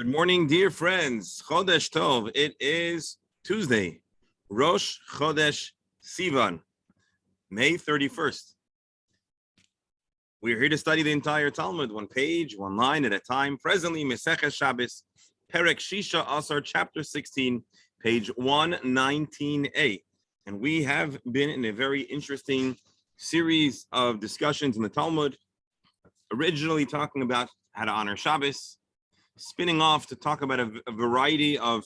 Good morning, dear friends. Chodesh Tov. It is Tuesday, Rosh Chodesh Sivan, May 31st. We're here to study the entire Talmud, one page, one line at a time. Presently, Meseches Shabbos, Perek Shisha Asar, chapter 16, page 119a. And we have been in a very interesting series of discussions in the Talmud, originally talking about how to honor Shabbos, spinning off to talk about a variety of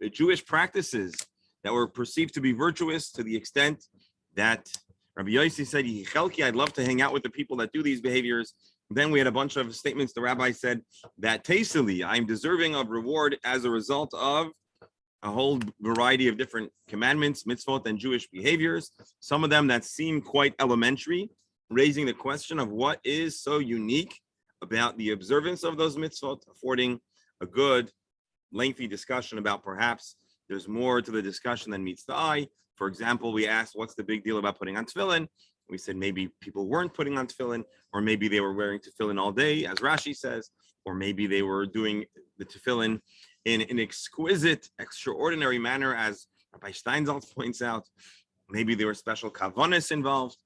Jewish practices that were perceived to be virtuous to the extent that Rabbi Yosef said, I'd love to hang out with the people that do these behaviors. Then we had a bunch of statements. The rabbi said that tastily, I'm deserving of reward as a result of a whole variety of different commandments, mitzvot, and Jewish behaviors. Some of them that seem quite elementary, raising the question of what is so unique about the observance of those mitzvot, affording a good, lengthy discussion about perhaps there's more to the discussion than meets the eye. For example, we asked, what's the big deal about putting on tefillin? We said maybe people weren't putting on tefillin, or maybe they were wearing tefillin all day, as Rashi says, or maybe they were doing the tefillin in an exquisite, extraordinary manner, as Rabbi Steinsaltz points out. Maybe there were special kavanas involved.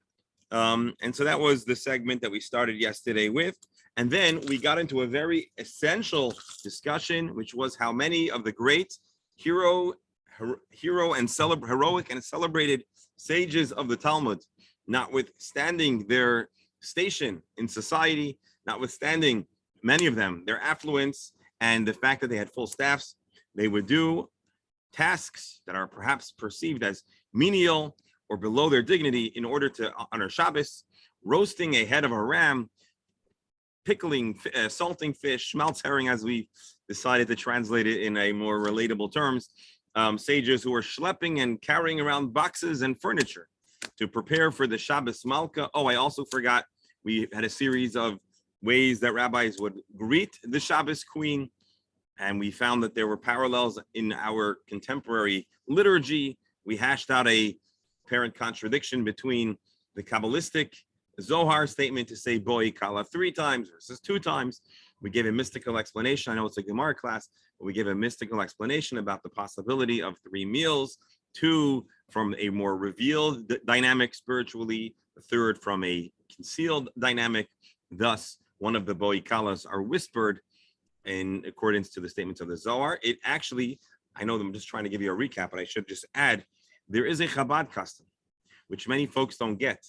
And so that was the segment that we started yesterday with. And then we got into a very essential discussion, which was how many of the great heroic and celebrated sages of the Talmud, notwithstanding their station in society, notwithstanding many of them, their affluence and the fact that they had full staffs, they would do tasks that are perhaps perceived as menial or below their dignity in order to honor Shabbos, roasting a head of a ram, pickling, salting fish, schmaltz herring, as we decided to translate it in a more relatable terms, sages who were schlepping and carrying around boxes and furniture to prepare for the Shabbos Malka. Oh, I also forgot, we had a series of ways that rabbis would greet the Shabbos queen, and we found that there were parallels in our contemporary liturgy. We hashed out a apparent contradiction between the Kabbalistic Zohar statement to say boy kala 3 times versus 2 times. We gave a mystical explanation. I know it's a Gemara class, but we gave a mystical explanation about the possibility of 3 meals, 2 from a more revealed dynamic spiritually, the 3rd from a concealed dynamic. Thus, one of the boy kalas are whispered in accordance to the statements of the Zohar. It actually, I know I'm just trying to give you a recap, but I should just add, there is a Chabad custom, which many folks don't get,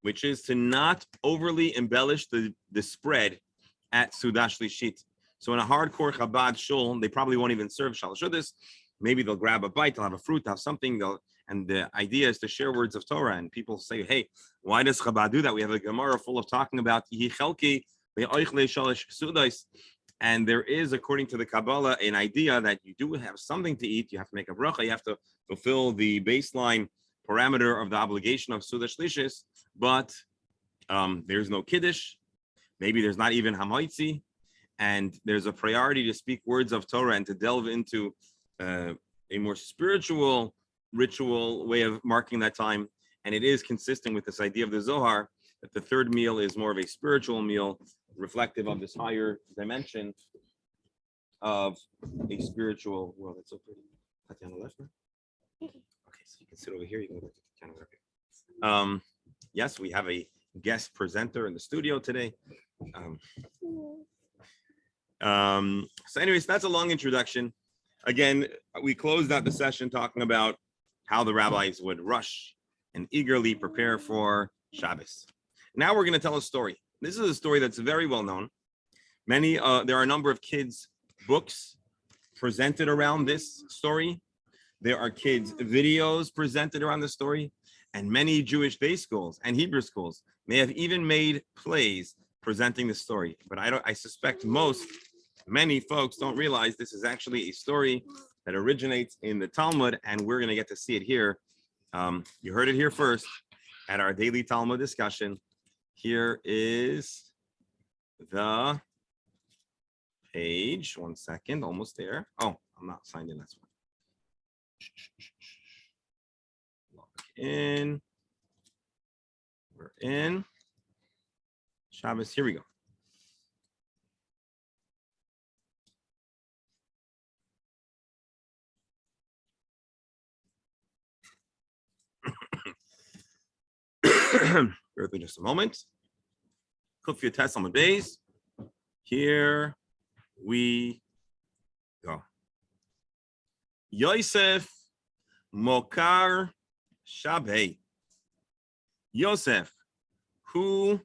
which is to not overly embellish the spread at Sudah Shlishit. So in a hardcore Chabad shul, they probably won't even serve Shalosh Seudos. Maybe they'll grab a bite, they'll have a fruit, they'll have something, and the idea is to share words of Torah. And people say, hey, why does Chabad do that? We have a Gemara full of talking about Yihi Chelki Be'oichle Shalosh Seudos. And there is, according to the Kabbalah, an idea that you do have something to eat. You have to make a bracha. You have to fulfill the baseline parameter of the obligation of Sudah Shlishis, but there's no Kiddush. Maybe there's not even Hamaitzi. And there's a priority to speak words of Torah and to delve into a more spiritual ritual way of marking that time. And it is consistent with this idea of the Zohar that the 3rd meal is more of a spiritual meal, reflective of this higher dimension of a spiritual world. That's so pretty. That's on the left, right? Okay, so you can sit over here. You can go to the camera. Yes, we have a guest presenter in the studio today. So anyways, that's a long introduction. Again, we closed out the session talking about how the rabbis would rush and eagerly prepare for Shabbos. Now we're going to tell a story. This is a story that's very well known. There are a number of kids' books presented around this story. There are kids' videos presented around the story, and many Jewish day schools and Hebrew schools may have even made plays presenting the story. But I suspect many folks don't realize this is actually a story that originates in the Talmud, and we're going to get to see it here. You heard it here first at our daily Talmud discussion. Here is the page. 1 second, almost there. Oh, I'm not signed in. That's one. Log in. We're in Shabbos. Here we go. Bear with me just a moment. Kufya test on the base. Here we go. Yosef Mokir Shabi. Yosef, who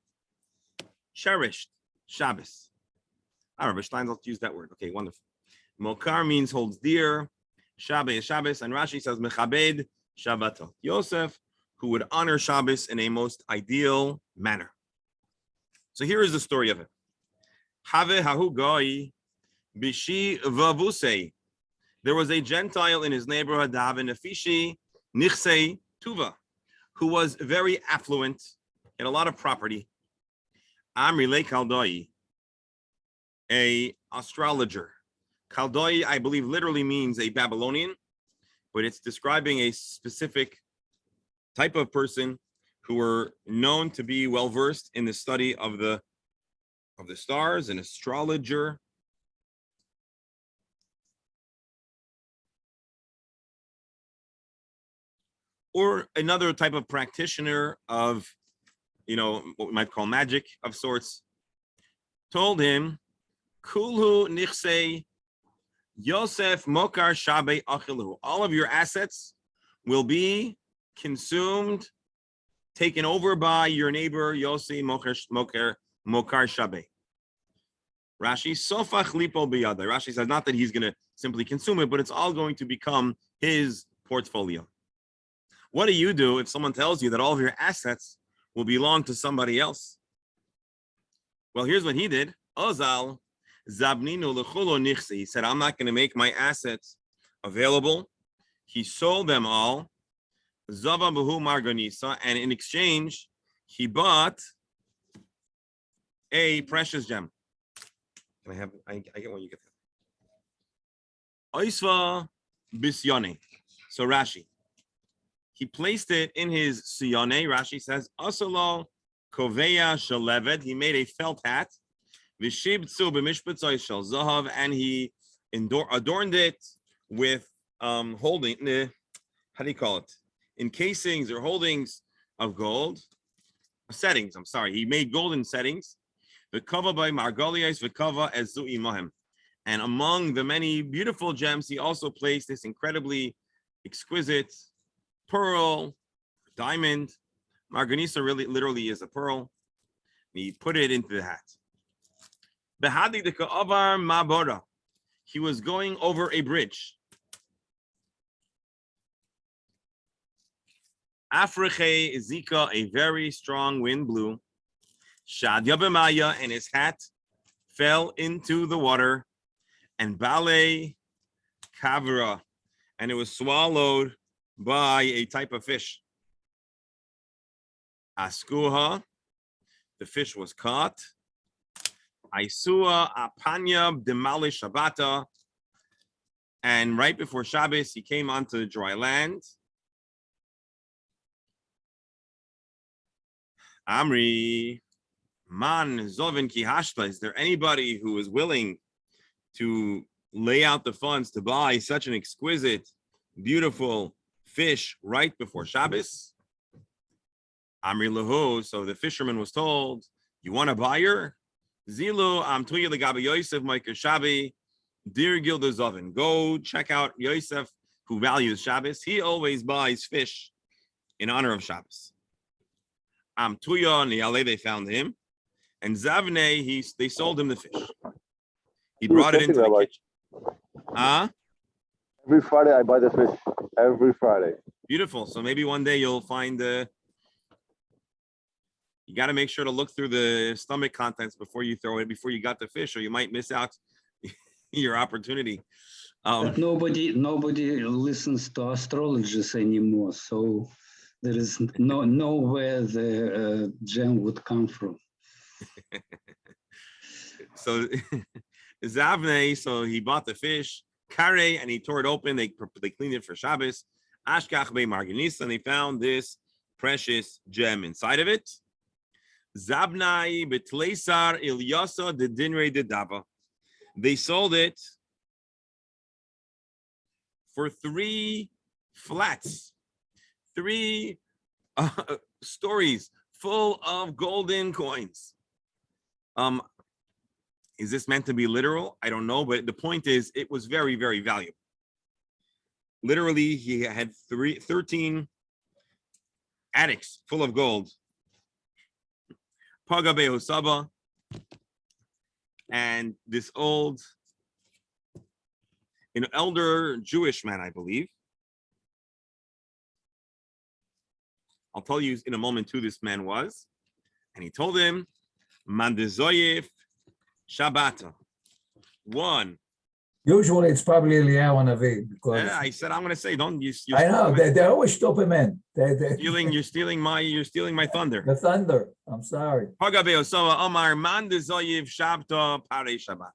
cherished Shabbos. Rabbi Stein, let's use that word. Okay, wonderful. Mokar means holds dear. Shabi is Shabbos, and Rashi says mechabed Shabbato. Yosef, who would honor Shabbos in a most ideal manner. So here is the story of it. Have hahu goi bishi vavusei. There was a Gentile in his neighborhood, Davin Nefishi Nichsei Tuva, who was very affluent, had a lot of property. Amri Le Kaldoi, a astrologer. Kaldoi, I believe, literally means a Babylonian, but it's describing a specific type of person who were known to be well versed in the study of the stars, an astrologer. Or another type of practitioner of, what we might call magic of sorts, told him, Kulhu nichsei Yosef Mokar Shabe Achilu. All of your assets will be consumed, taken over by your neighbor Yosef Mokar Shabe. Rashi Sofach Lipo Biyada. Rashi says not that he's going to simply consume it, but it's all going to become his portfolio. What do you do if someone tells you that all of your assets will belong to somebody else? Well, here's what he did. Ozal Zabninu lechulo nichse. He said, I'm not going to make my assets available. He sold them all. Zava Bahu Marganisa, and in exchange, he bought a precious gem. Can I have? I get one. You get that. Oisva bisyone. So Rashi, he placed it in his siyone. Rashi says, Asalo koveya shaleved. He made a felt hat. Vishibtsu b'mishpatzai shel zahav, and he adorned it with holding. How do you call it? Encasings or holdings of gold. Settings. I'm sorry. He made golden settings. V'kava by margolias v'kava ezui mohem. And among the many beautiful gems, he also placed this incredibly exquisite pearl, diamond. Marganisa really literally is a pearl. He put it into the hat. Behadi de ka'avar mabora. He was going over a bridge. Afriche Zika, a very strong wind blew. Shad Yabemaya, and his hat fell into the water. And Bale Kavra, and it was swallowed by a type of fish. Askuha, the fish was caught. Aisua Apanya Demali Shabbata, and right before Shabbos, he came onto dry land. Amri Man Zovin Kihashta, is there anybody who is willing to lay out the funds to buy such an exquisite, beautiful fish right before Shabbos? Amri Lahu, so the fisherman was told, you want a buyer? Zilu Amtuya Legabi Yosef Mokir Shabi, Dir Gilda Zovin. Go check out Yosef, who values Shabbos. He always buys fish in honor of Shabbos. Amtuya Niale, they found him. And Zavne, they sold him the fish. He brought it into the kitchen. Every Friday I buy the fish. Every Friday. Beautiful. So maybe one day you'll find you got to make sure to look through the stomach contents before you throw it, before you got the fish, or you might miss out your opportunity. But nobody listens to astrologers anymore, so there is nowhere the gem would come from. So Zavne, so he bought the fish, Kare, and he tore it open. They cleaned it for Shabbos. Ashkach be Marganis, and they found this precious gem inside of it. Zabnai betleisar Ilyasa de dinre de dava. They sold it for 3 flats, 3 stories full of golden coins. Is this meant to be literal? I don't know, but the point is it was very, very valuable. Literally, he had 13 attics full of gold. Paga Behosaba, and this an elder Jewish man, I believe. I'll tell you in a moment who this man was. And he told him, Mandezoyev Shabbata. One. Usually it's probably Eliyahu Navi because Yeah, I said I'm going to say don't you. I know they're always stupid men. You're stealing my thunder. The thunder. I'm sorry. Omar Mandezoyev Shabta Pare Shabbat.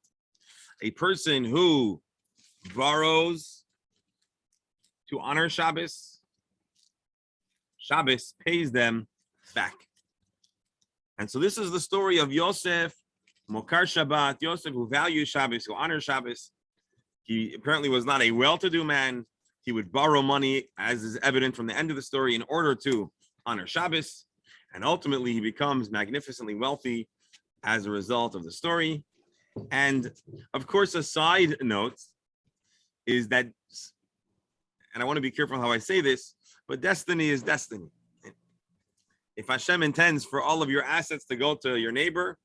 A person who borrows to honor Shabbos pays them back. And so this is the story of Yosef, Mokir Shabbat, Yosef who values Shabbos, who honors Shabbos. He apparently was not a well-to-do man. He would borrow money, as is evident from the end of the story, in order to honor Shabbos. And ultimately, he becomes magnificently wealthy as a result of the story. And of course, a side note is that, and I want to be careful how I say this, but destiny is destiny. If Hashem intends for all of your assets to go to your neighbor,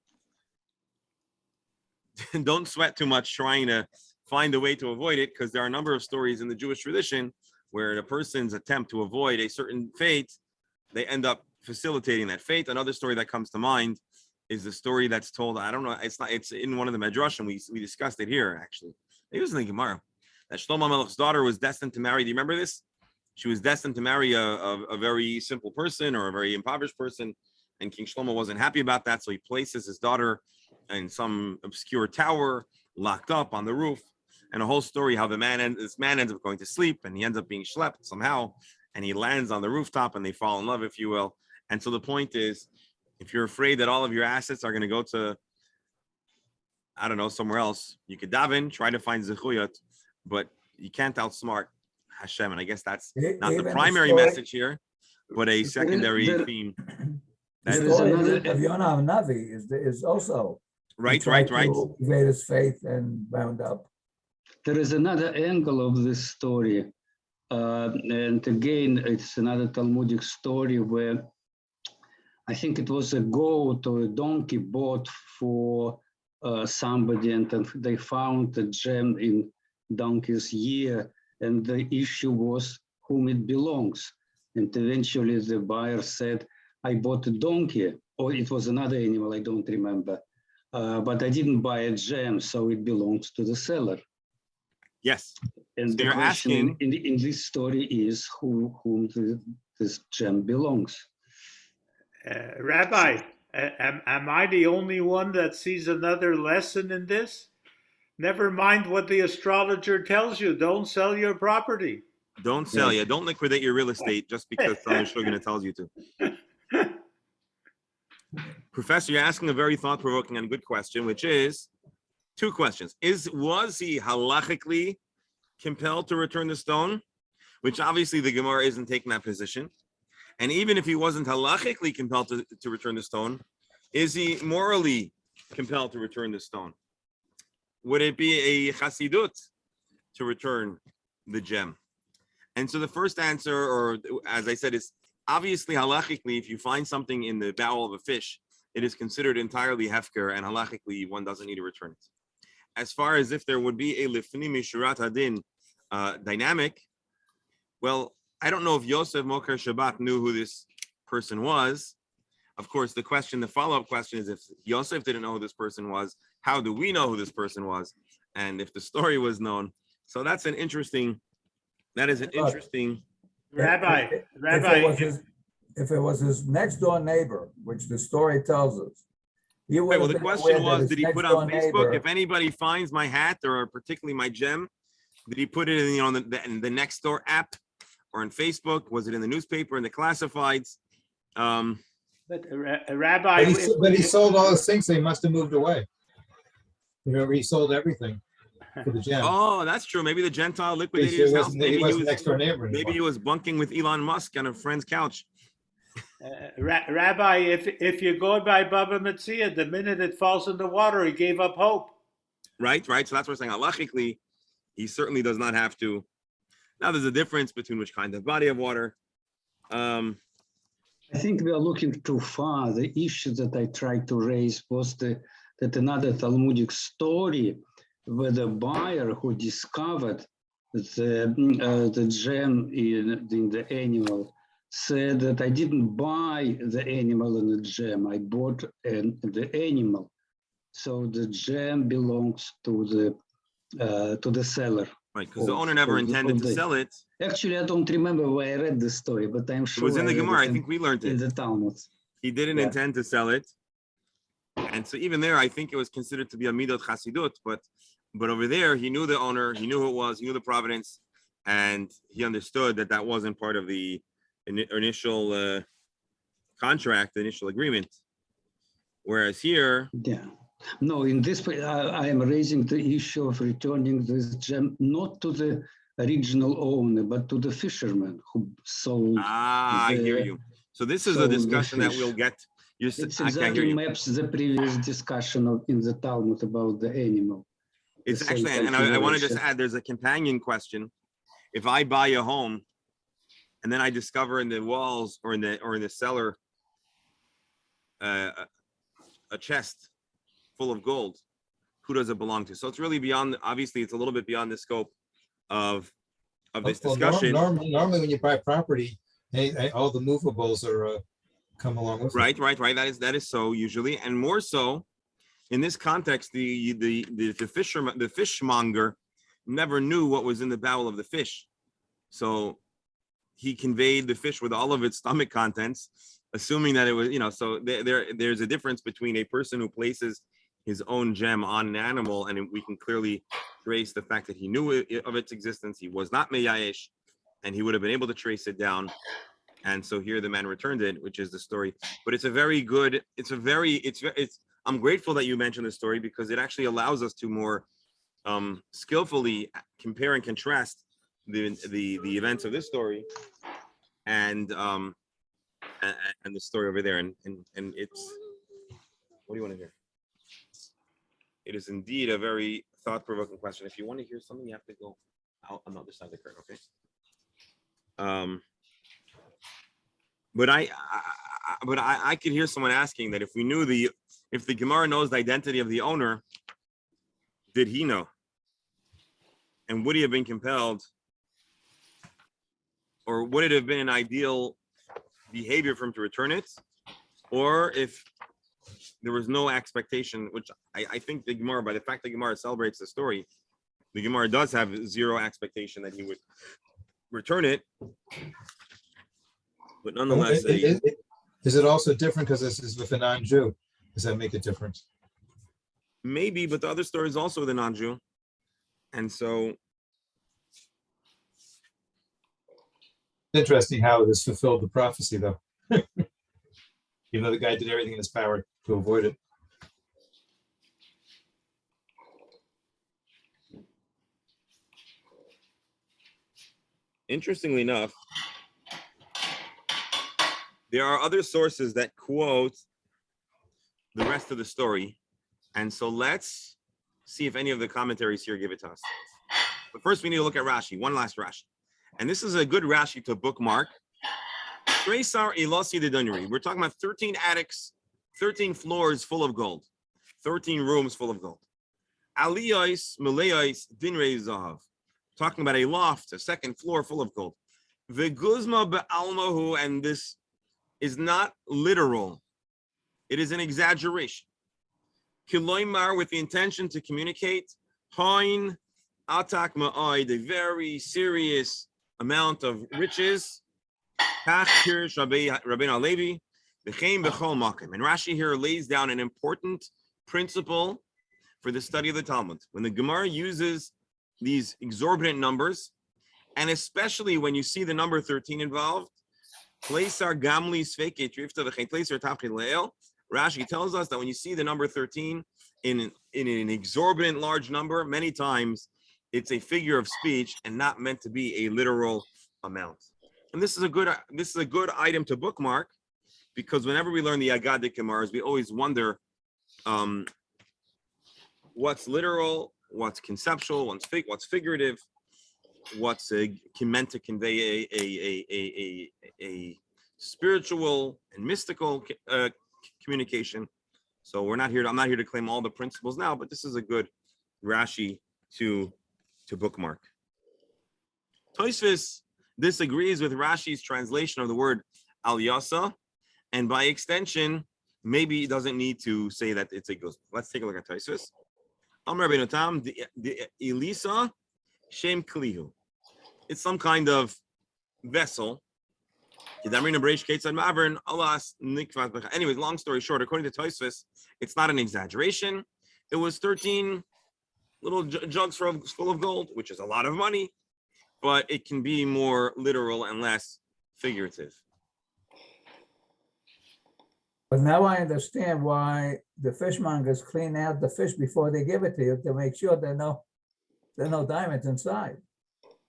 don't sweat too much trying to find a way to avoid it, because there are a number of stories in the Jewish tradition where the person's attempt to avoid a certain fate, they end up facilitating that fate. Another story that comes to mind is the story that's told, I don't know, it's in one of the Midrashim, we discussed it here, actually. It was in the Gemara, that Shlomo Melech's daughter was destined to marry, do you remember this? She was destined to marry a very simple person or a very impoverished person, and King Shlomo wasn't happy about that, so he places his daughter in some obscure tower, locked up on the roof, and a whole story how this man ends up going to sleep, and he ends up being schlepped somehow, and he lands on the rooftop, and they fall in love, if you will. And so the point is, if you're afraid that all of your assets are going to go to, I don't know, somewhere else, you could daven, try to find zechuyot, but you can't outsmart Hashem. And I guess that's not the primary message here, but a secondary theme. The story of Yonah Navi is also right. Evade his faith and bound up. There is another angle of this story. And again, it's another Talmudic story where I think it was a goat or a donkey bought for somebody, and they found a gem in donkey's ear, and the issue was whom it belongs. And eventually the buyer said, I bought a donkey, or it was another animal, I don't remember, but I didn't buy a gem, so it belongs to the seller. Yes. And so the question in this story is whom this gem belongs. Rabbi, am I the only one that sees another lesson in this? Never mind what the astrologer tells you. Don't sell your property. Don't sell. Yeah, don't liquidate your real estate just because some Shugana tells you to. Professor, you're asking a very thought-provoking and good question, which is two questions. Was he halachically compelled to return the stone? Which obviously the Gemara isn't taking that position. And even if he wasn't halachically compelled to return the stone, is he morally compelled to return the stone? Would it be a chasidut to return the gem? And so the first answer, or as I said, is obviously halachically, if you find something in the bowel of a fish, it is considered entirely hefker, and halachically one doesn't need to return it. As far as if there would be a lifni mishurat hadin dynamic, well, I don't know if Yosef Mokir Shabbat knew who this person was. Of course, the follow-up question is, if Yosef didn't know who this person was, how do we know who this person was? And if the story was known. So that is an interesting. Rabbi. If it was his next door neighbor, which the story tells us, he would. Right, well, the question was, did he put on Facebook, neighbor, if anybody finds my hat or particularly my gem, did he put it in, in the next door app or on Facebook? Was it in the newspaper, in the classifieds? But Rabbi, but he sold all his things, so he must have moved away. Remember, he sold everything for the gem. Oh, that's true. Maybe the Gentile liquidated his house. Maybe he was next door neighbor. Maybe he was bunking with Elon Musk on a friend's couch. Rabbi, if you go by Baba Metzia, the minute it falls in the water, he gave up hope. Right. So that's what we're saying. Halachically, he certainly does not have to. Now, there's a difference between which kind of body of water. I think we are looking too far. The issue that I tried to raise was that another Talmudic story where the buyer who discovered the gem in the animal said that I didn't buy the animal in the gem, I bought the animal. So the gem belongs to the seller. Right, because the owner never intended to sell it. Actually, I don't remember where I read the story, but I'm sure It was in the read Gemara. it I think we learned in it. the Talmud. He didn't Yeah. intend to sell it. And so even there, I think it was considered to be a midot chasidut, but over there, he knew the owner, he knew who it was, he knew the providence, and he understood that that wasn't part of the initial contract, the initial agreement. Whereas here, Yeah. No, in this way, I am raising the issue of returning this gem not to the original owner, but to the fisherman who sold. I hear you. So this is a sold the discussion that fish. we'll get. It's I can't hear exactly you. maps the previous discussion in the Talmud about the animal. It's the actually, same and I want to just configuration. add, there's a companion question. If I buy a home and then I discover in the walls or in the cellar a chest full of gold, who does it belong to? So it's really beyond, obviously it's a little bit beyond the scope of this discussion. Normally when you buy property, all the movables are come along with it. Right. That is so usually, and more so in this context, the fisherman, the fishmonger never knew what was in the bowel of the fish. So he conveyed the fish with all of its stomach contents, assuming that it was, so there's a difference between a person who places his own gem on an animal, and we can clearly trace the fact that he knew of its existence. He was not meyayesh, and he would have been able to trace it down. And so here the man returned it, which is the story. But I'm grateful that you mentioned the story, because it actually allows us to more skillfully compare and contrast the events of this story and the story over there. And it's, what do you want to hear? It is indeed a very thought-provoking question. If you want to hear something, you have to go out on the other side of the curtain, okay? But I could hear someone asking that if the Gemara knows the identity of the owner, did he know? And would he have been compelled, or would it have been an ideal behavior for him to return it? Or if there was no expectation, which I think the Gemara, by the fact that Gemara celebrates the story, the Gemara does have zero expectation that he would return it. But nonetheless, Is it also different because this is with a non-Jew? Does that make a difference? maybe, but the other story is also with a non-Jew. And so Interesting how this fulfilled the prophecy, though. The guy did everything in his power to avoid it. interestingly enough, there are other sources that quote the rest of the story. And so let's see if any of the commentaries here give it to us. But first we need to look at Rashi, one last Rashi. And this is a good Rashi to bookmark. We're talking about 13 attics, 13 floors full of gold, 13 rooms full of gold. Aliyos, Malayos, Dinrei Zahav. Talking about a loft, a second floor full of gold. Veguzma be'almahu, and this is not literal. It is an exaggeration. Kiloimar, with the intention to communicate. Hain atak ma'oid, a very serious amount of riches. And Rashi here lays down an important principle for the study of the Talmud. When the Gemara uses these exorbitant numbers, and especially when you see the number 13 involved, Rashi tells us that when you see the number 13 in an exorbitant large number, many times it's a figure of speech and not meant to be a literal amount. And this is a good item to bookmark, because whenever we learn the Agadic Gemaras, we always wonder what's literal, what's conceptual, what's figurative, what's meant to convey a spiritual and mystical communication. So I'm not here to claim all the principles now, but this is a good Rashi to bookmark. Tosfos disagrees with Rashi's translation of the word Al-Yasa, and by extension, maybe he doesn't need to say that it's a ghost. Let's take a look at Tosfos. Amar Rabbeinu Tam, the Elisa Shem Klihu. It's some kind of vessel. Anyways, long story short, according to Tosfos, it's not an exaggeration. It was 13 little jugs full of gold, which is a lot of money, but it can be more literal and less figurative. But now I understand why the fishmongers clean out the fish before they give it to you to make sure there are no diamonds inside.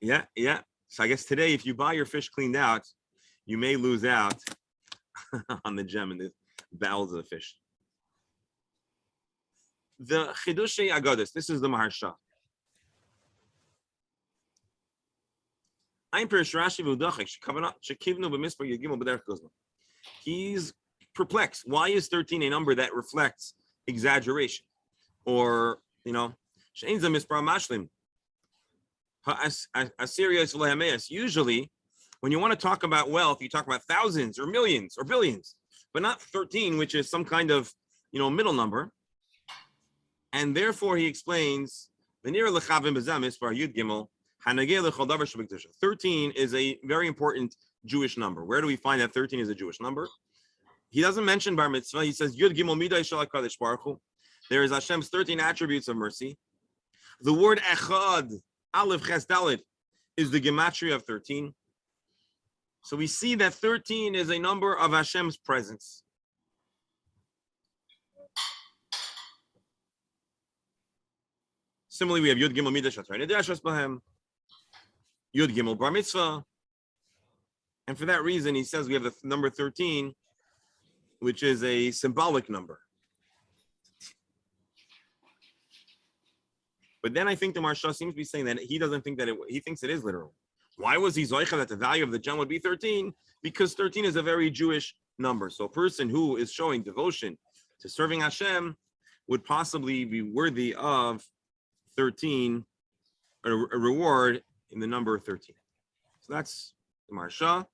Yeah. So I guess today, if you buy your fish cleaned out, you may lose out on the gem in the bowels of the fish. The Chidushei Agadis, this is the Maharsha. He's perplexed. Why is 13 a number that reflects exaggeration? Or, usually, when you want to talk about wealth, you talk about thousands or millions or billions, but not 13, which is some kind of, middle number. And therefore, he explains, 13 is a very important Jewish number. Where do we find that 13 is a Jewish number? He doesn't mention Bar Mitzvah. He says, Yud Gimel Midai Shel HaKadosh Baruch Hu. There is Hashem's 13 attributes of mercy. The word Echad, Aleph Ches Dalet, is the gematria of 13. So we see that 13 is a number of Hashem's presence. Similarly, we have Yud Gimel Midah Shatray Nidashas Bahem, Yud Gimel Bar Mitzvah. And for that reason, he says we have the number 13, which is a symbolic number. But then I think the Maharsha seems to be saying that he doesn't think that he thinks it is literal. Why was he zoicha that the value of the gem would be 13? Because 13 is a very Jewish number. So a person who is showing devotion to serving Hashem would possibly be worthy of 13, a reward in the number 13. So that's the Maharsha.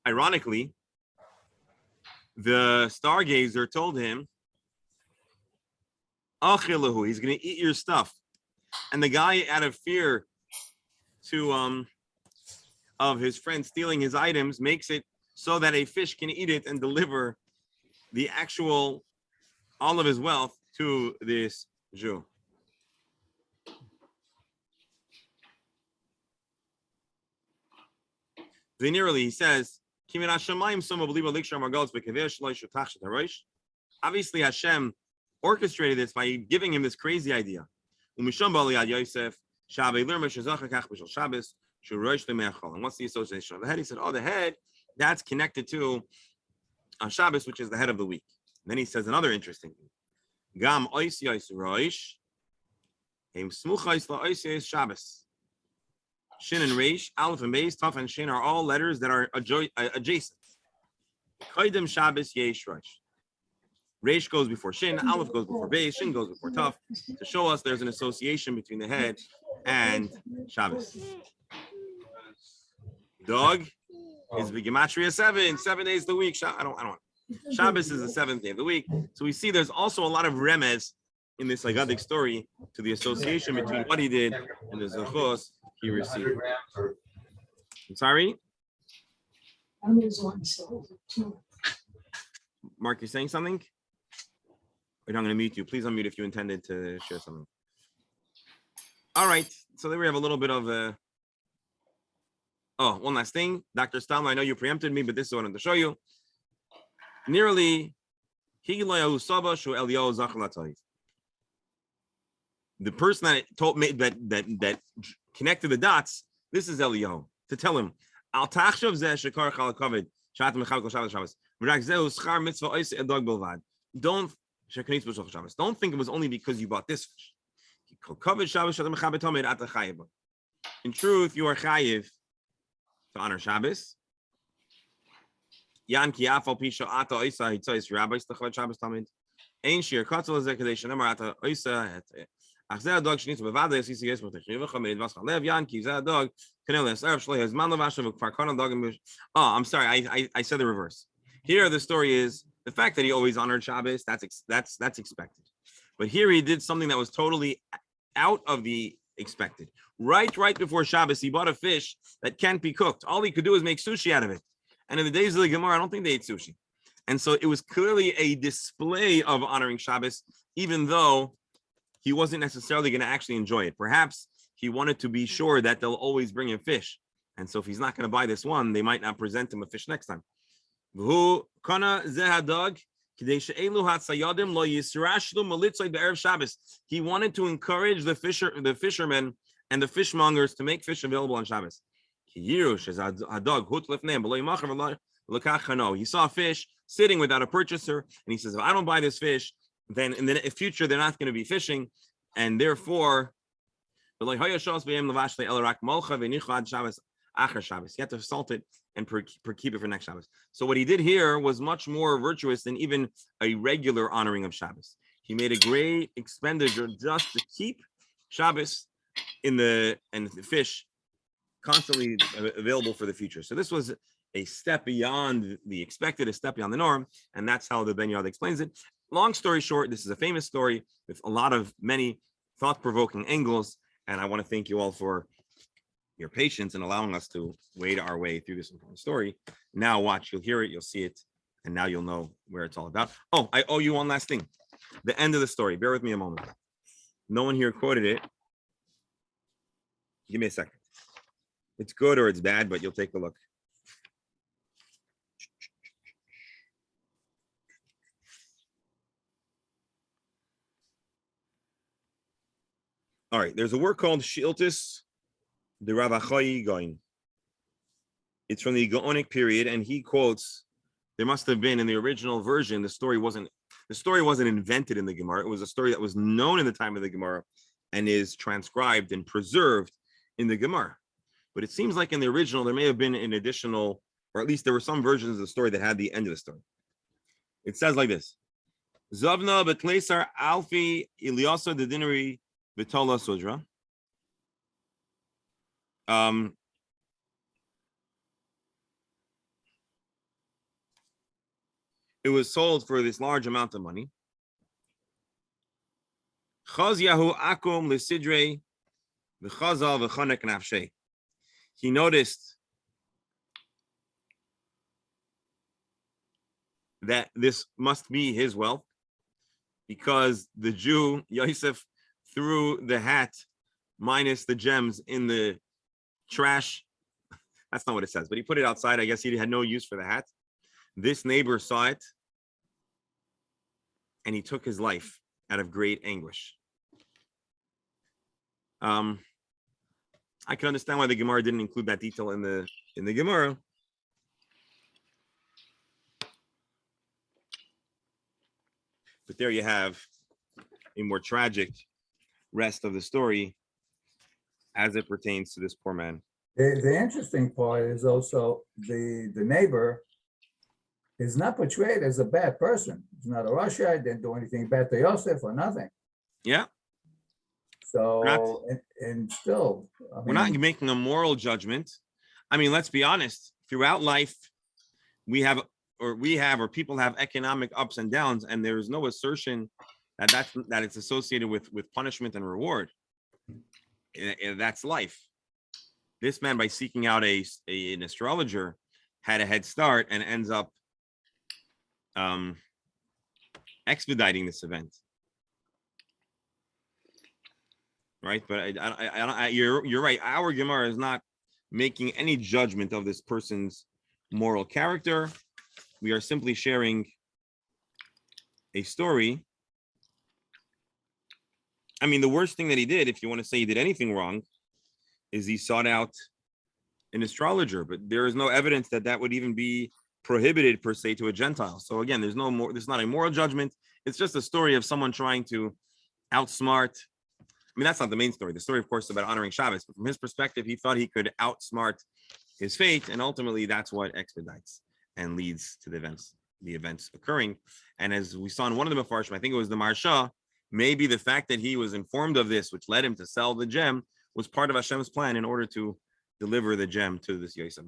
Ironically, the stargazer told him, Achilahu, he's going to eat your stuff. And the guy, out of fear of his friend stealing his items, makes it so that a fish can eat it and deliver the actual, all of his wealth to this Jew. Venerally, he says, obviously, Hashem orchestrated this by giving him this crazy idea. Yosef, Shabi, and what's the association of the head? He said, the head, that's connected to Shabbos, which is the head of the week. And then he says another interesting thing. Gam Shabbos. Shin and Reish, Aleph and Beis, Taf and Shin are all letters that are adjacent. Kaidem Shabbos Yesh Reish. Reish goes before Shin, Aleph goes before Beis, Shin goes before Taf, to show us there's an association between the head and Shabbos. Dog is Gematria 7 days of the week. I don't. Shabbos is the 7th day of the week. So we see there's also a lot of remez in this Haggadik story to the association between what he did and the zechus he received. I'm sorry? Mark, you're saying something? Wait, I'm going to mute you. Please unmute if you intended to share something. All right. So there we have a little bit of one last thing. Dr. Stalma, I know you preempted me, but this is what I wanted to show you. Nearly, the person that told me that connected the dots, this is Eliyahu, to tell him, Al tachshav zeh shekar chal kavod shat mechal kol Shabbos v'rak zehu schar mitzvah ois edog bilvad. Don't think it was only because you bought this fish. In truth, you are chayiv to honor Shabbos. Yan ki afal pisha ata oisa hitzois rabbis techavad Shabbos tamid. Ein shir katzel zeh kadei shenemar ata oisa et ach zeh adog shnitz bevada yis yis motechniv v'chamid vas chalev yan ki zeh adog kaneles erv shloy has man lavashav kfar kana dog. Oh, I'm sorry, I said the reverse. Here the story is the fact that he always honored Shabbos. That's expected, but here he did something that was totally out of the expected. Right before Shabbos, he bought a fish that can't be cooked. All he could do is make sushi out of it. And in the days of the Gemara, I don't think they ate sushi. And so it was clearly a display of honoring Shabbos, even though he wasn't necessarily going to actually enjoy it. Perhaps he wanted to be sure that they'll always bring him fish. And so if he's not going to buy this one, they might not present him a fish next time. He wanted to encourage the fishermen and the fishmongers to make fish available on Shabbos. He saw fish sitting without a purchaser, and he says, if I don't buy this fish, then in the future they're not going to be fishing, and therefore he had to salt it and keep it for next Shabbos. So what he did here was much more virtuous than even a regular honoring of Shabbos. He made a great expenditure just to keep Shabbos and the fish constantly available for the future. So this was a step beyond the expected, a step beyond the norm, and that's how the Ben Yad explains it. Long story short, this is a famous story with many thought-provoking angles, and I want to thank you all for your patience in allowing us to wade our way through this important story. Now watch, you'll hear it, you'll see it, and now you'll know where it's all about. Oh, I owe you one last thing. The end of the story. Bear with me a moment. No one here quoted it. Give me a second. It's good or it's bad, but you'll take a look. All right, there's a work called Shiltis the Ravachai Goin. It's from the Gaonic period, and he quotes, there must have been in the original version, the story wasn't invented in the Gemara. It was a story that was known in the time of the Gemara and is transcribed and preserved in the Gemara. But it seems like in the original, there may have been an additional, or at least there were some versions of the story that had the end of the story. It says like this. Zavna betlesar alfi Ilyasa the dinari betola sudra. It was sold for this large amount of money. Chazyahu akum lesidre v'chazal v'chonek nafshe. He noticed that this must be his wealth because the Jew, Yosef, threw the hat minus the gems in the trash. That's not what it says, but he put it outside. I guess he had no use for the hat. This neighbor saw it and he took his life out of great anguish. I can understand why the Gemara didn't include that detail in the Gemara. But there you have a more tragic rest of the story as it pertains to this poor man. The interesting part is also the neighbor is not portrayed as a bad person. He's not a Russia, didn't do anything bad to Yosef or nothing. Yeah. So, and still, we're not making a moral judgment. I mean, let's be honest. Throughout life, people have economic ups and downs, and there is no assertion that it's associated with punishment and reward. That's life. This man, by seeking out an astrologer, had a head start and ends up expediting this event. Right, but you're right. Our Gemara is not making any judgment of this person's moral character. We are simply sharing a story. I mean, the worst thing that he did, if you want to say he did anything wrong, is he sought out an astrologer. But there is no evidence that that would even be prohibited per se to a Gentile. So again, there's not a moral judgment. It's just a story of someone trying to outsmart. I mean, that's not the main story. The story, of course, is about honoring Shabbos. But from his perspective, he thought he could outsmart his fate, and ultimately, that's what expedites and leads to the events occurring. And as we saw in one of the Mefarshim, I think it was the Marsha, maybe the fact that he was informed of this, which led him to sell the gem, was part of Hashem's plan in order to deliver the gem to this Yosef.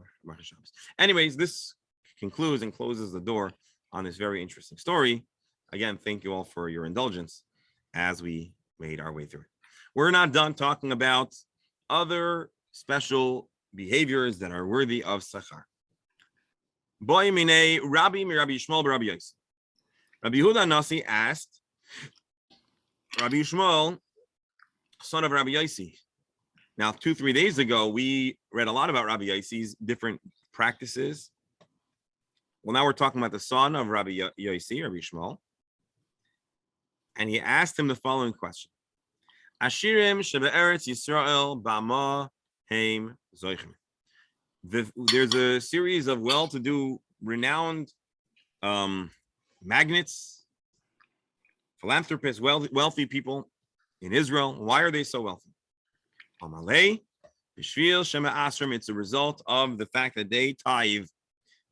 Anyways, this concludes and closes the door on this very interesting story. Again, thank you all for your indulgence as we made our way through it. We're not done talking about other special behaviors that are worthy of Sachar. Boy mine Rabbi Yishmael Rabbi Yosef. Rabbi Yehuda Nasi asked Rabbi Yishmael, son of Rabbi Yosef. Now, 2-3 days ago, we read a lot about Rabbi Yosef's different practices. Well, now we're talking about the son of Rabbi Yosef, Rabbi Yishmael. And he asked him the following question. Ashirim shebe'eretz Yisrael ba'ma heim zoichem. There's a series of well-to-do, renowned magnates, philanthropists, wealthy people in Israel. Why are they so wealthy? Amalei, Bishvil Shema Asrim. It's a result of the fact that they tithe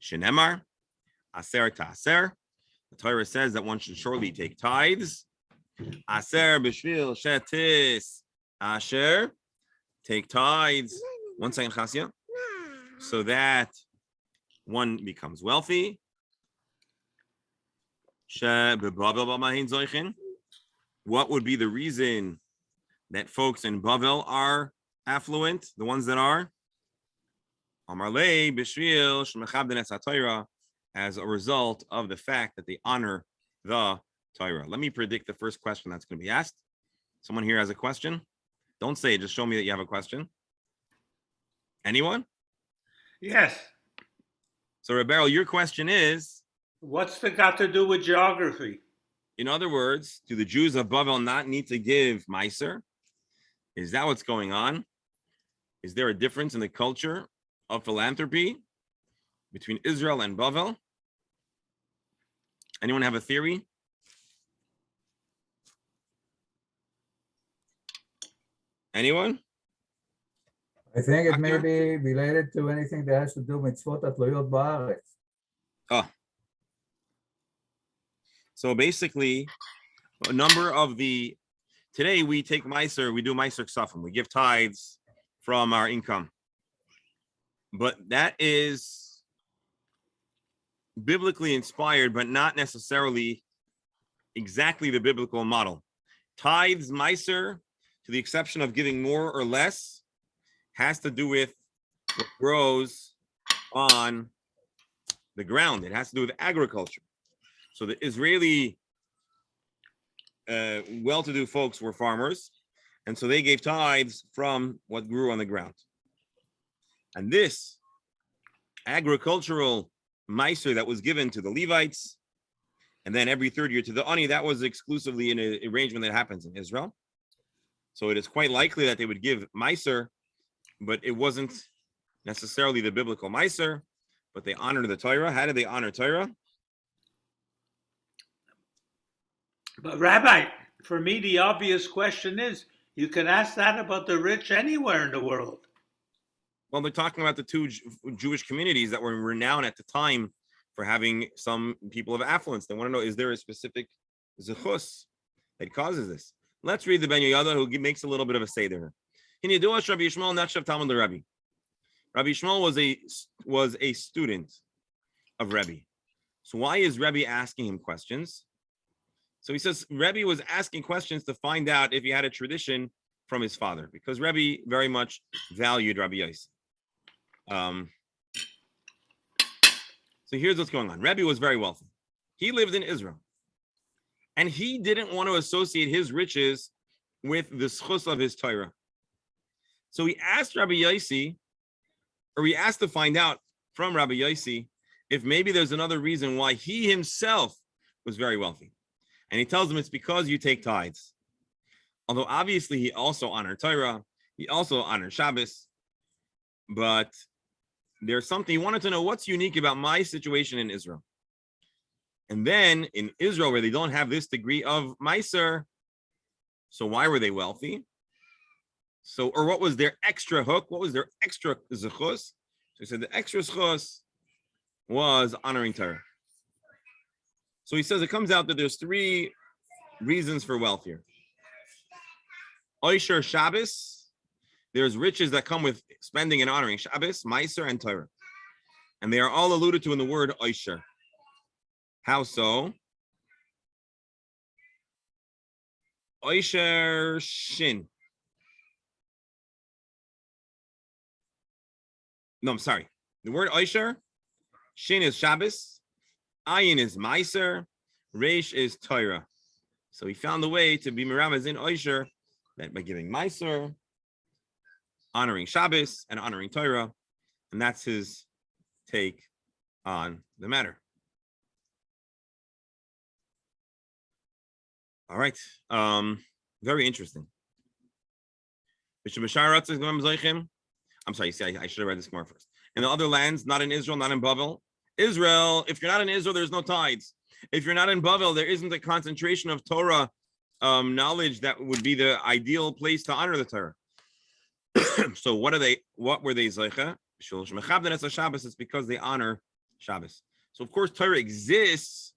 Shenemar, Aser Ta'aser. The Torah says that one should surely take tithes. Aser Bishvil Shetis Asher. Take tithes. 1 second, Chasya. So that one becomes wealthy. What would be the reason that folks in Bavel are affluent? The ones that are as a result of the fact that they honor the Torah. Let me predict the first question that's going to be asked. Someone here has a question? Don't say it, just show me that you have a question. Anyone? Yes. So, Rebel, your question is, What's that got to do with geography? in other words, do the Jews of Bavel not need to give Meiser? Is that what's going on? Is there a difference in the culture of philanthropy between Israel and Bavel? Anyone have a theory? Anyone? I think it may be related to anything that has to do with mitzvot atloyot ba'aretz. Oh. So basically, a number of today we take Meiser, we do Meiser Ksafim, we give tithes from our income. But that is biblically inspired, but not necessarily exactly the biblical model. Tithes, Meiser, to the exception of giving more or less, has to do with what grows on the ground. It has to do with agriculture. So the Israeli well-to-do folks were farmers, and so they gave tithes from what grew on the ground. And this agricultural meiser that was given to the Levites, and then every third year to the Ani, that was exclusively in an arrangement that happens in Israel. So it is quite likely that they would give meiser, but it wasn't necessarily the biblical meiser, but they honored the Torah. How did they honor Torah? But Rabbi, for me, the obvious question is, you can ask that about the rich anywhere in the world. Well, they're talking about the two Jewish communities that were renowned at the time for having some people of affluence. They want to know, is there a specific zechus that causes this? Let's read the Ben Yoyada, who makes a little bit of a say there. Rabbi Yishmael was a student of Rebbe. So why is Rebbe asking him questions? So he says Rebbe was asking questions to find out if he had a tradition from his father, because Rebbe very much valued Rabbi Yosef. So here's what's going on. Rebbe was very wealthy. He lived in Israel. And he didn't want to associate his riches with the schus of his Torah. So he asked Rabbi Yossi, or he asked to find out from Rabbi Yossi if maybe there's another reason why he himself was very wealthy. And he tells him it's because you take tithes. Although obviously he also honored Torah, he also honored Shabbos, but there's something he wanted to know what's unique about my situation in Israel. And then in Israel, where they don't have this degree of Meiser, so why were they wealthy? So, or what was their extra hook? What was their extra zechus? So he said the extra zechus was honoring Torah. So he says it comes out that there's three reasons for wealth here. Oisher Shabbos, there's riches that come with spending and honoring Shabbos, Meiser, and Torah. And they are all alluded to in the word Oisher. How so? Oisher Shin. No, I'm sorry. The word Oisher, Shin is Shabbos, Ayin is Meiser, Reish is Torah. So he found a way to be Miramaz in Oisher that by giving Meiser, honoring Shabbos, and honoring Torah. And that's his take on the matter. All right. Very interesting. I'm sorry, see, I should have read this more first. In the other lands, not in Israel, not in Bavel. Israel, if you're not in Israel, there's no tithes. If you're not in Bavel, there isn't a concentration of Torah knowledge that would be the ideal place to honor the Torah. So what were they Zeicha? It's because they honor Shabbos. So of course Torah exists.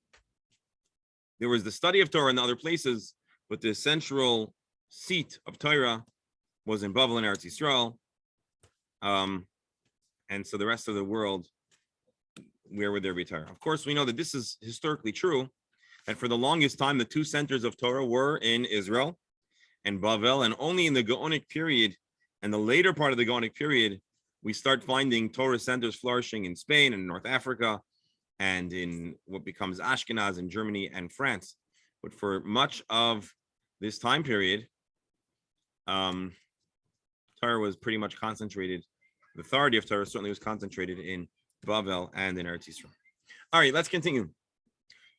There was the study of Torah in other places, but the central seat of Torah was in Bavel and Eretz Yisrael. And so the rest of the world, where would there be Torah? Of course, we know that this is historically true, that for the longest time, the two centers of Torah were in Israel and Bavel, and only in the Gaonic period and the later part of the Gaonic period, we start finding Torah centers flourishing in Spain and North Africa and in what becomes Ashkenaz in Germany and France. But for much of this time period, Torah was pretty much concentrated. The authority of Torah certainly was concentrated in Bavel and in Eretz Yisrael. All right, let's continue.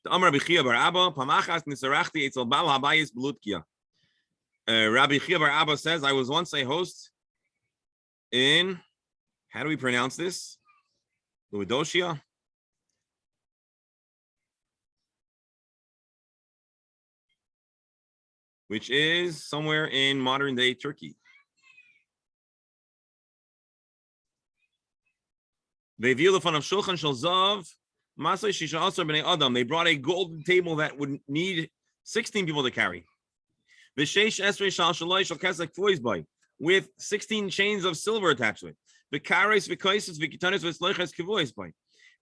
Rabbi Chia bar Abba says, I was once a host in, how do we pronounce this? Luidosia? Which is somewhere in modern day Turkey. They brought a golden table that would need 16 people to carry. With 16 chains of silver attached to it.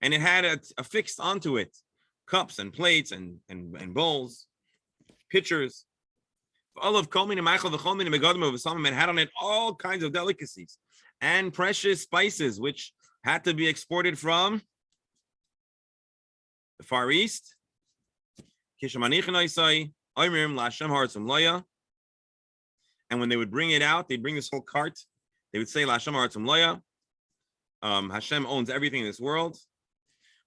And it had affixed onto it cups and plates and bowls, pitchers. And had on it all kinds of delicacies and precious spices, which had to be exported from the Far East. And when they would bring it out, they'd bring this whole cart. They would say, Hashem owns everything in this world.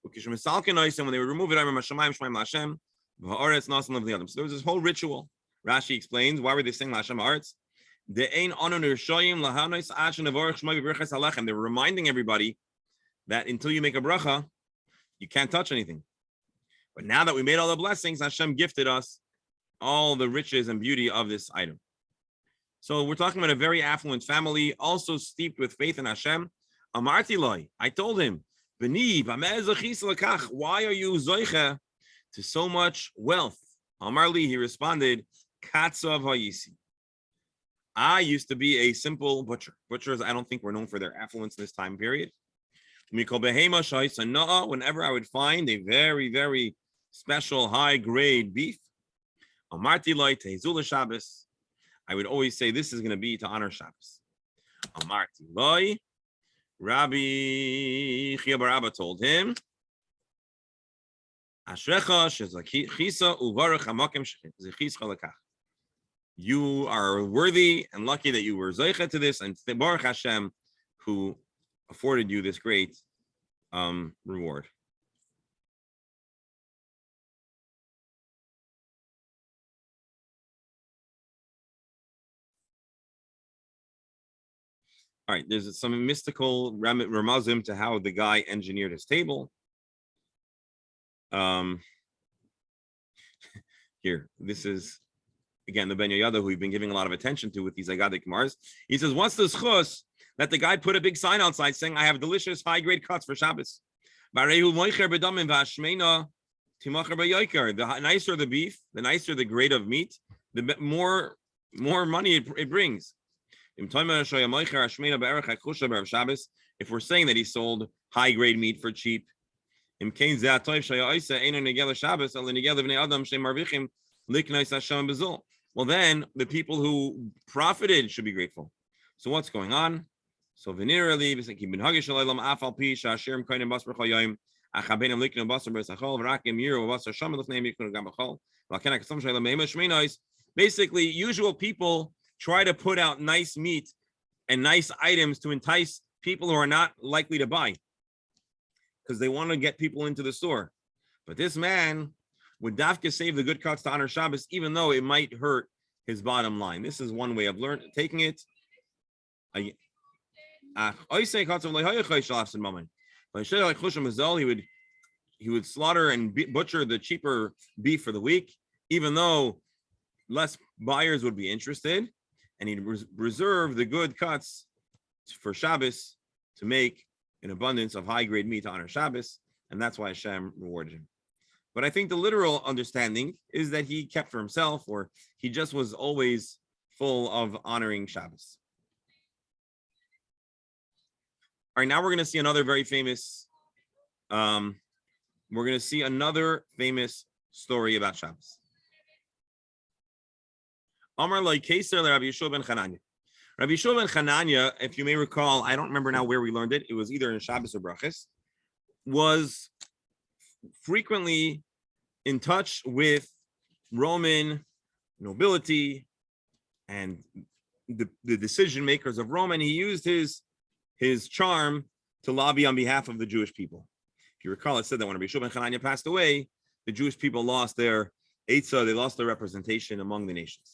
And when they would remove it, so there was this whole ritual. Rashi explains, why were they saying Hashem Haaretz? They were reminding everybody that until you make a bracha, you can't touch anything. But now that we made all the blessings, Hashem gifted us all the riches and beauty of this item. So we're talking about a very affluent family, also steeped with faith in Hashem. Amarti loy, I told him, why are you zoicha to so much wealth? Amarli, he responded, Katsav hayisi. I used to be a simple butcher. Butchers, I don't think were known for their affluence in this time period. Whenever I would find a very, very special high-grade beef, Amarti loy tehzul Shabbos, I would always say this is going to be to honor Shabbos. Amarti loy, Rabbi Chia bar Abba told him, you are worthy and lucky that you were Zoicha to this, and Baruch Hashem, who afforded you this great reward. All right, there's some mystical ramazim to how the guy engineered his table. Here, this is again the Ben Yoyada who we've been giving a lot of attention to with these Agadic Mars. He says, what's the schus that the guy put a big sign outside saying, I have delicious high-grade cuts for Shabbos. The nicer the beef, the nicer the grade of meat, the more money it brings. If we're saying that he sold high-grade meat for cheap, well, then the people who profited should be grateful. So what's going on? So venerally, basically, usual people try to put out nice meat and nice items to entice people who are not likely to buy, because they want to get people into the store. But this man would dafka save the good cuts to honor Shabbos, even though it might hurt his bottom line. This is one way of taking it. He would slaughter and butcher the cheaper beef for the week, even though less buyers would be interested, and he'd reserve the good cuts for Shabbos to make an abundance of high-grade meat to honor Shabbos, and that's why Hashem rewarded him. But I think the literal understanding is that he kept for himself, or he just was always full of honoring Shabbos. All right, now we're going to see another very famous, story about Shabbos. Amar lo Keser Rabbi Yeshua ben Chananya. Rabbi Yeshua ben Chananya, if you may recall, I don't remember now where we learned it. It was either in Shabbos or Brachos, was frequently in touch with Roman nobility and the decision makers of Rome, and he used his charm to lobby on behalf of the Jewish people. If you recall, it said that when Rabbi Yeshua ben Chananya passed away, the Jewish people lost their Eitzah, they lost their representation among the nations.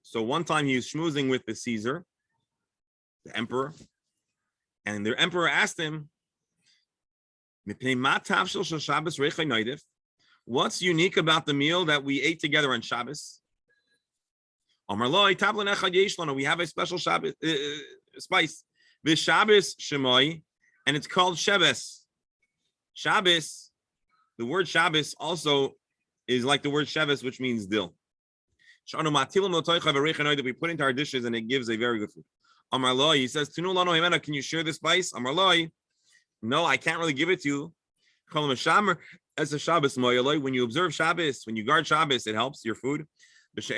So one time he was schmoozing with the Caesar, the emperor, and the emperor asked him, what's unique about the meal that we ate together on Shabbos? We have a special Shabbos spice, this Shabbos Shemoi, and it's called Shabbos. Shabbos, the word Shabbos also is like the word Shabbos, which means dill. That we put into our dishes and it gives a very good food. Amar lo, he says, can you share the spice? Amar lo, no, I can't really give it to you. As a Shabbos, when you observe Shabbos, when you guard Shabbos, it helps your food. It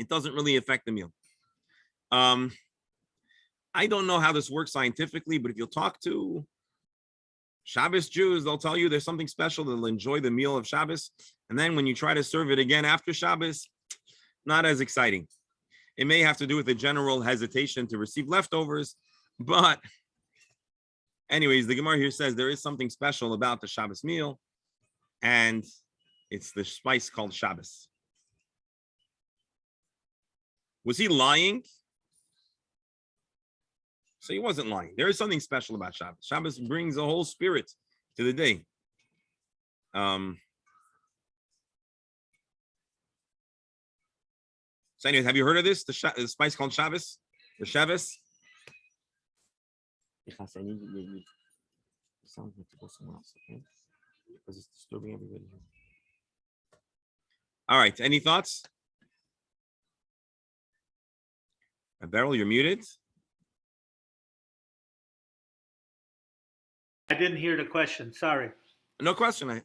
doesn't really affect the meal. I don't know how this works scientifically, but if you'll talk to Shabbos Jews, they'll tell you there's something special. They'll enjoy the meal of Shabbos. And then when you try to serve it again after Shabbos, not as exciting. It may have to do with a general hesitation to receive leftovers. But anyways, the Gemara here says there is something special about the Shabbos meal, and it's the spice called Shabbos. Was he lying? So he wasn't lying. There is something special about Shabbos. Shabbos brings a whole spirit to the day. So anyways, have you heard of this? The spice called Shabbos? The Shabbos? Sounds like to go somewhere else, okay? Because it's disturbing everybody here. All right, any thoughts? Beryl, you're muted. I didn't hear the question. Sorry. No question.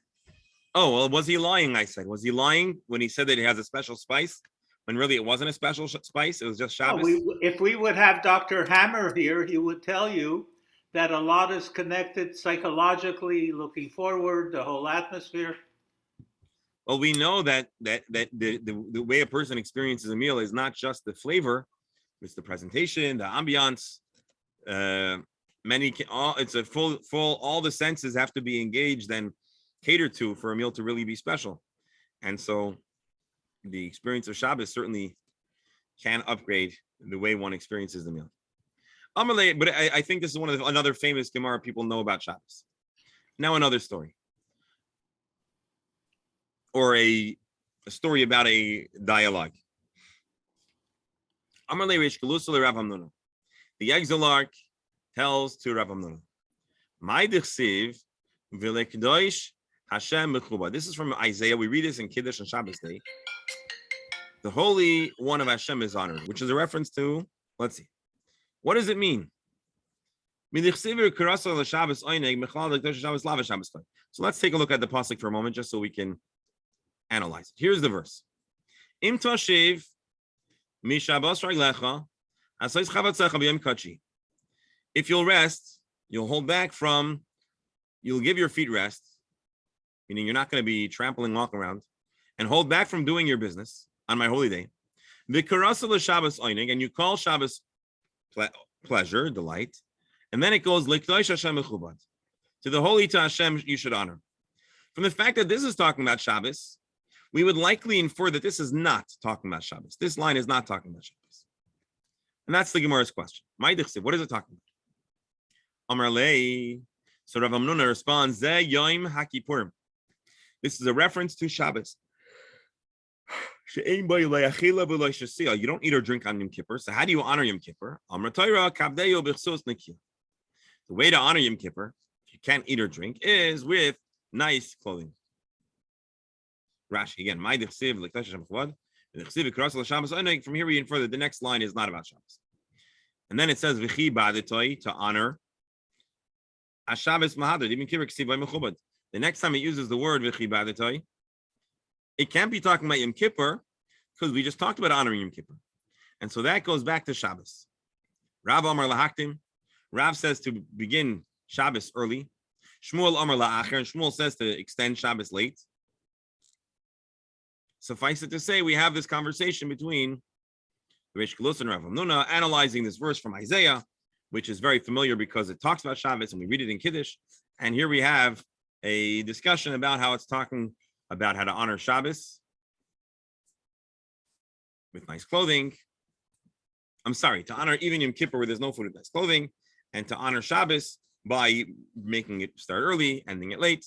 Well, was he lying? I said, was he lying when he said that he has a special spice? When really it wasn't a special spice, it was just Shabbos. If we would have Dr. Hammer here, he would tell you that a lot is connected psychologically, looking forward, the whole atmosphere. Well, we know that the way a person experiences a meal is not just the flavor, it's the presentation, the ambiance. It's a full. All the senses have to be engaged and catered to for a meal to really be special, and so the experience of Shabbos certainly can upgrade the way one experiences the meal. Amalei, but I think this is another famous Gemara people know about Shabbos. Now another story, or a story about a dialogue. Amalei Rish Galusal Rav Hamnuna. The exilarch tells to Rav Hamnuna, "My dichsiv v'lekdosh Hashem mechuba." This is from Isaiah. We read this in Kiddush and Shabbos day. The Holy One of Hashem is honored, which is a reference to, let's see, what does it mean? So let's take a look at the pasuk for a moment, just so we can analyze it. Here's the verse. Im tashiv mishabas raglecha asayis chavatzecha b'yom kachi. If you'll rest, you'll hold back from, you'll give your feet rest, meaning you're not going to be trampling, walking around, and hold back from doing your business on my holy day. V'karasa Shabbos oinig, and you call Shabbos pleasure, delight, and then it goes likdosh Hashem mechubad, to the holy to Hashem you should honor. From the fact that this is talking about Shabbos, we would likely infer that this is not talking about Shabbos. This line is not talking about Shabbos, and that's the Gemara's question. My dichsiv, what is it talking about? Amar lei. So Rav Hamnuna responds, Zeh Yom HaKippurim. This is a reference to Shabbos. You don't eat or drink on Yom Kippur. So how do you honor Yom Kippur? The way to honor Yom Kippur, if you can't eat or drink, is with nice clothing. Rashi again. From here we infer that the next line is not about Shabbos. And then it says to honor. The next time it uses the word it can't be talking about Yom Kippur, because we just talked about honoring Yom Kippur. And so that goes back to Shabbos. Rav Amar Lahaktim. Rav says to begin Shabbos early. Shmuel Amar La'acher. And Shmuel says to extend Shabbos late. Suffice it to say, we have this conversation between Rish Galus and Rav Hamnuna, analyzing this verse from Isaiah, which is very familiar because it talks about Shabbos and we read it in Kiddush. And here we have a discussion about how it's talking about how to honor Shabbos with nice clothing. I'm sorry, to honor even Yom Kippur where there's no food with nice clothing, and to honor Shabbos by making it start early, ending it late.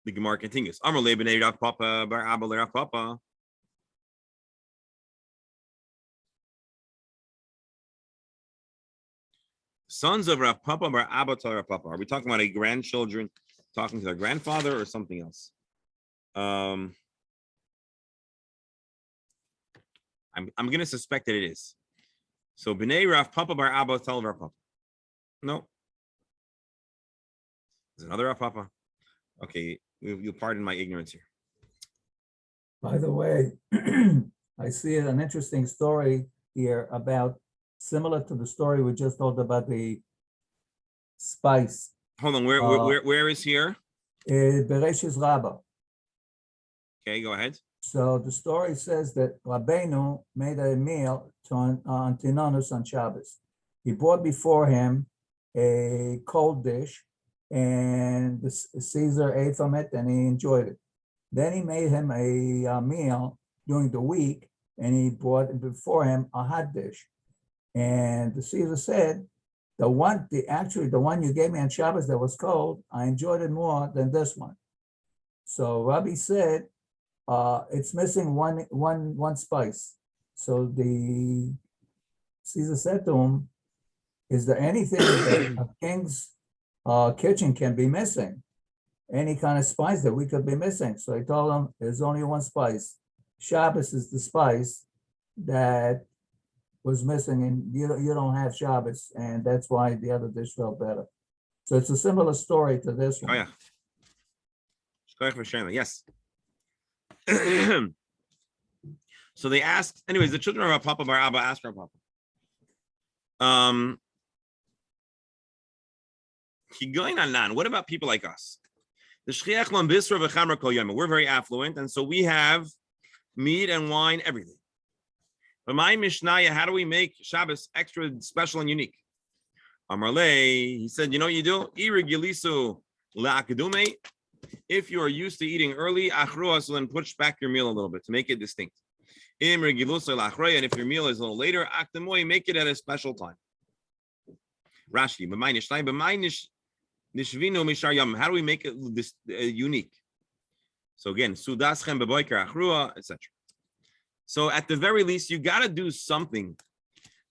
The Gemara continues. Amar le b'nei Rav Papa bar Abba le Rav Papa. Sons of Rav Papa bar Abba to Rav Papa. Are we talking about a grandchildren talking to their grandfather or something else? I'm going to suspect that it is. So B'nai Rav Papa bar Abba tell Rav Papa. No. There's another Rav Papa. Okay, you'll pardon my ignorance here. By the way, I see an interesting story here about, similar to the story we just told about the spice. Hold on, where is here? Bereshis Rabbah. Okay, go ahead. So the story says that Rabbeinu made a meal to Antinonus on Shabbos. He brought before him a cold dish, and Caesar ate from it and he enjoyed it. Then he made him a meal during the week, and he brought before him a hot dish. And the Caesar said, the one you gave me on Shabbos that was cold, I enjoyed it more than this one. So Rabbi said, it's missing one spice. So the Caesar said to him, is there anything that a king's kitchen can be missing? Any kind of spice that we could be missing? So he told him, there's only one spice. Shabbos is the spice that was missing, and you don't have Shabbos, and that's why the other dish felt better. So it's a similar story to this one. Oh yeah. Yes. So they asked, anyways, the children of Rav Papa bar Abba asked Rav Papa, what about people like us? We're very affluent, and so we have meat and wine, everything. But my Mishnah, how do we make Shabbos extra special and unique? Amarle, he said, you know what you do? If you are used to eating early, then push back your meal a little bit to make it distinct. And if your meal is a little later, make it at a special time. Rashi, how do we make it this unique? So again, etc. So at the very least, you got to do something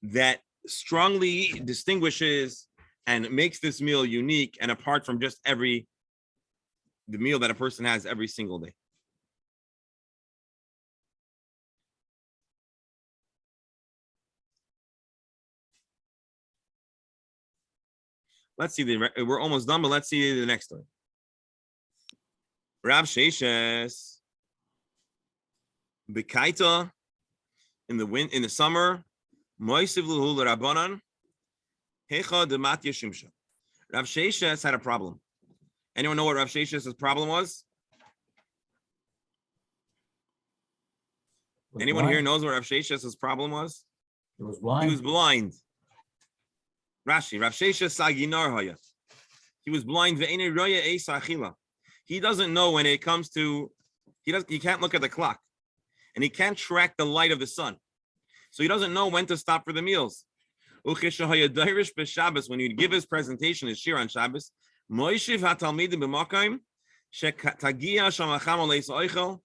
that strongly distinguishes and makes this meal unique and apart from just the meal that a person has every single day. Let's see, we're almost done, but let's see the next one. Rav Sheshes, Bekaita, in the summer, Moisiv Luhu Rabbanan, Hecha Demat Yeshimsha. Rav Sheshes had a problem. Anyone know what Rav Sheshes' problem was? Anyone here knows what Rav Sheshes' problem was? He was blind. He was blind. Rashi, Rav Sheshes Saginar Haya. He was blind. Ve'ene Roya Eisa Achila. He doesn't know when it comes to, he can't look at the clock. And he can't track the light of the sun. So he doesn't know when to stop for the meals. When he'd give his presentation, his shir on Shabbos, Moishiv HaTalmidim b'makayim, shetagia shamacham oleis oichel,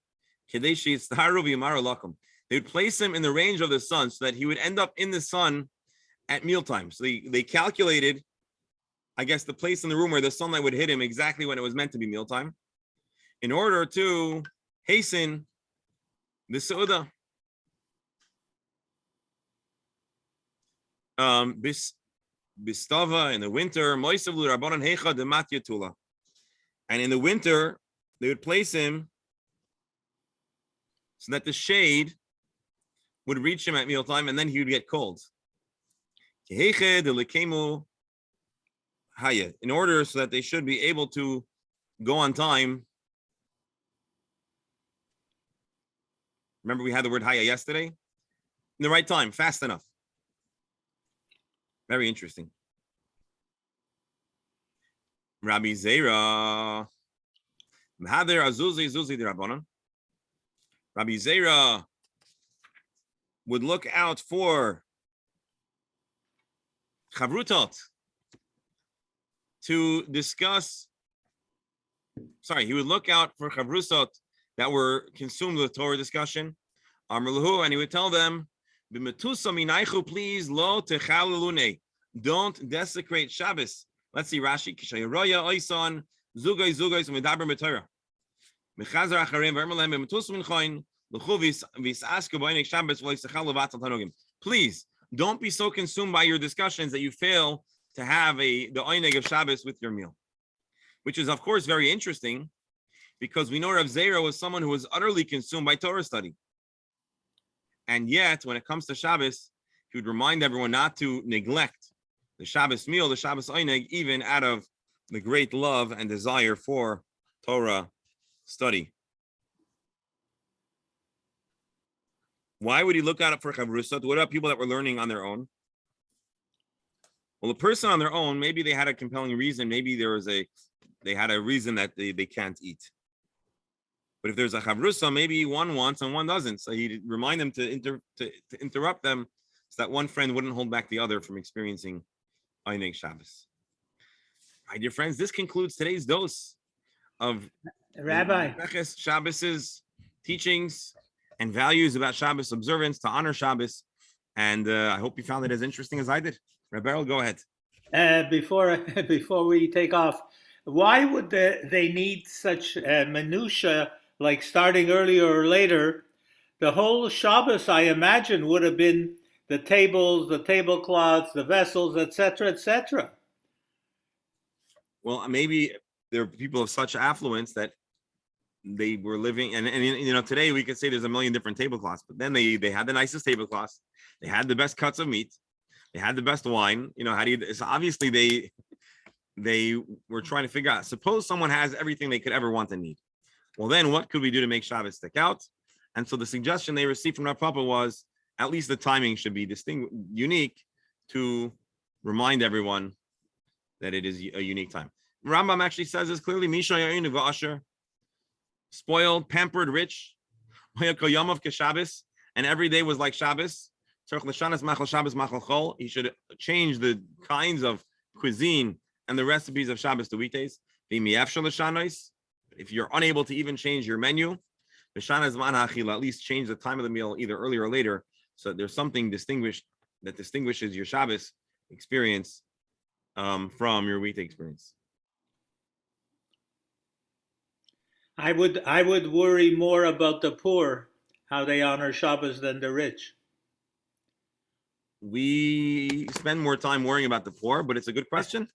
kedei sheyitztaharu v'yimaru lakum. They would place him in the range of the sun so that he would end up in the sun at mealtime. So they calculated, I guess, the place in the room where the sunlight would hit him exactly when it was meant to be mealtime, in order to hasten the Seudah. Bistava in the winter, Moisavlu Rabbanan Hecha Demat Yatula. And in the winter, they would place him so that the shade would reach him at mealtime, and then he would get cold. In order so that they should be able to go on time. Remember, we had the word Haya yesterday? In the right time, fast enough. Very interesting. Rabbi Zera. Rabbi Zera would look out for Chavrutot to discuss. Sorry, he would look out for Chavrutot that were consumed with Torah discussion. And he would tell them, please, lo techalelune. Don't desecrate Shabbos. Let's see Rashi. Kishayaroya oison zugay umedaber b'Torah. Mechazar acharim v'ermelem b'metus minchoin l'chu v'isasku b'oinik Shabbos v'loisachal levatzal tanugim. Please don't be so consumed by your discussions that you fail to have the oinig of Shabbos with your meal, which is of course very interesting because we know Rav Zera was someone who was utterly consumed by Torah study. And yet, when it comes to Shabbos, he would remind everyone not to neglect the Shabbos meal, the Shabbos Eineg, even out of the great love and desire for Torah study. Why would he look out for Chavrusot? What about people that were learning on their own? Well, a person on their own, maybe they had a compelling reason. Maybe they had a reason that they can't eat. But if there's a chavrusa, maybe one wants and one doesn't. So he'd remind them to interrupt them so that one friend wouldn't hold back the other from experiencing Eineg Shabbos. My dear friends, this concludes today's dose of Rabbi Shabbos's teachings and values about Shabbos observance to honor Shabbos. And I hope you found it as interesting as I did. Rabbi Errol, go ahead. Before we take off, why would they need such minutia, like starting earlier or later? The whole Shabbos, I imagine, would have been the tables, the tablecloths, the vessels, etc., etc. Well, maybe there are people of such affluence that they were living, and today we could say there's a million different tablecloths, but then they had the nicest tablecloths, they had the best cuts of meat, they had the best wine. So obviously they were trying to figure out, suppose someone has everything they could ever want and need. Well, then what could we do to make Shabbos stick out? And so the suggestion they received from Rav Papa was at least the timing should be unique to remind everyone that it is a unique time. Rambam actually says this clearly, Misha Yain Asher, spoiled, pampered, rich, Shabbos, and every day was like Shabbos, he should change the kinds of cuisine and the recipes of Shabbos to weekdays. If you're unable to even change your menu, at least change the time of the meal either earlier or later, so that there's something that distinguishes your Shabbos experience from your weekday experience. I would worry more about the poor, how they honor Shabbos, than the rich. We spend more time worrying about the poor, but it's a good question.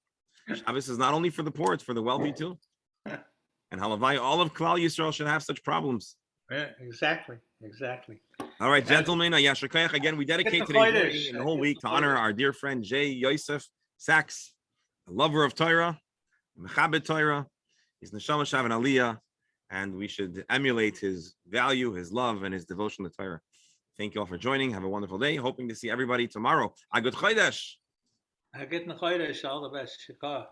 Shabbos is not only for the poor, it's for the wealthy too. And halavai, all of Klal Yisrael should have such problems. Yeah, exactly. All right, gentlemen, Yasher Koach. Again, we dedicate today's morning and the whole week to honor our dear friend Yosef Sachs, a lover of Torah, Mechabed Torah. He's Neshama Shavan Aliyah, and we should emulate his value, his love, and his devotion to Torah. Thank you all for joining. Have a wonderful day. Hoping to see everybody tomorrow. Agud Chodesh. Agud Chodesh. All the best. Shikah.